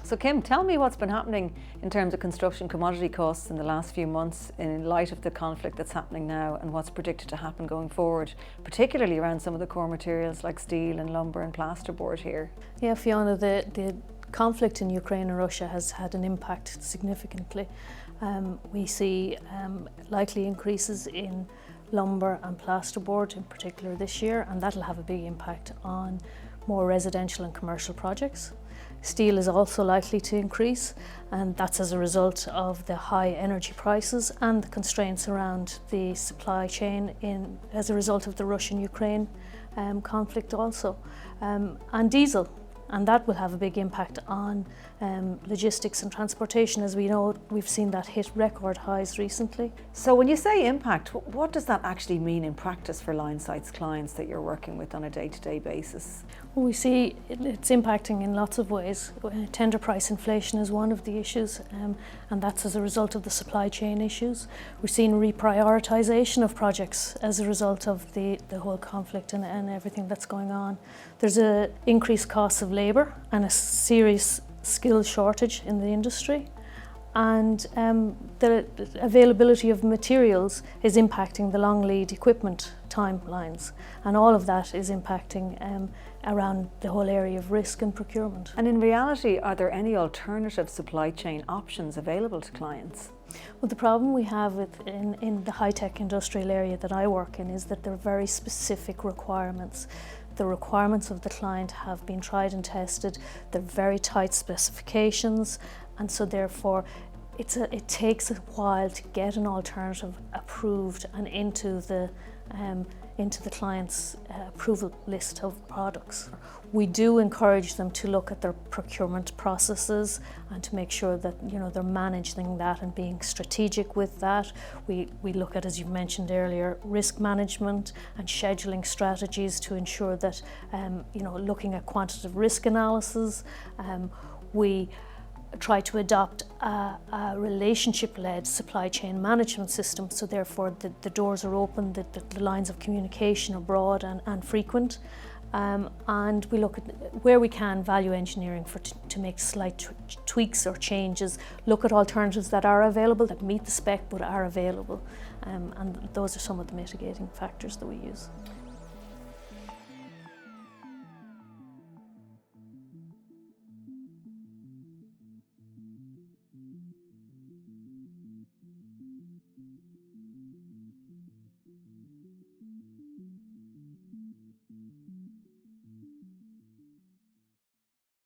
So Kim, tell me what's been happening in terms of construction commodity costs in the last few months in light of the conflict that's happening now and what's predicted to happen going forward, particularly around some of the core materials like steel and lumber and plasterboard here. Yeah, Fiona, the conflict in Ukraine and Russia has had an impact significantly. We see likely increases in lumber and plasterboard in particular this year, and that'll have a big impact on more residential and commercial projects. Steel is also likely to increase, and that's as a result of the high energy prices and the constraints around the supply chain as a result of the Russian-Ukraine conflict also. And diesel, and that will have a big impact on logistics and transportation. As we know, we've seen that hit record highs recently. So when you say impact, what does that actually mean in practice for Linesight's clients that you're working with on a day-to-day basis? Well, we see it's impacting in lots of ways. Tender price inflation is one of the issues, and that's as a result of the supply chain issues. We're seeing reprioritisation of projects as a result of the whole conflict and everything that's going on. There's an increased cost of labour and a serious skill shortage in the industry, and the availability of materials is impacting the long lead equipment timelines, and all of that is impacting around the whole area of risk and procurement. And in reality, are there any alternative supply chain options available to clients? Well, the problem we have in the high-tech industrial area that I work in is that there are very specific requirements. The requirements of the client have been tried and tested. They're very tight specifications, and so therefore it takes a while to get an alternative approved and into the client's approval list of products. We do encourage them to look at their procurement processes and to make sure that they're managing that and being strategic with that. We look at, as you mentioned earlier, risk management and scheduling strategies to ensure that looking at quantitative risk analysis. We try to adopt a relationship-led supply chain management system, so therefore the doors are open, the lines of communication are broad and frequent, and we look at where we can value engineering to make slight tweaks or changes, look at alternatives that are available, that meet the spec but are available, and those are some of the mitigating factors that we use.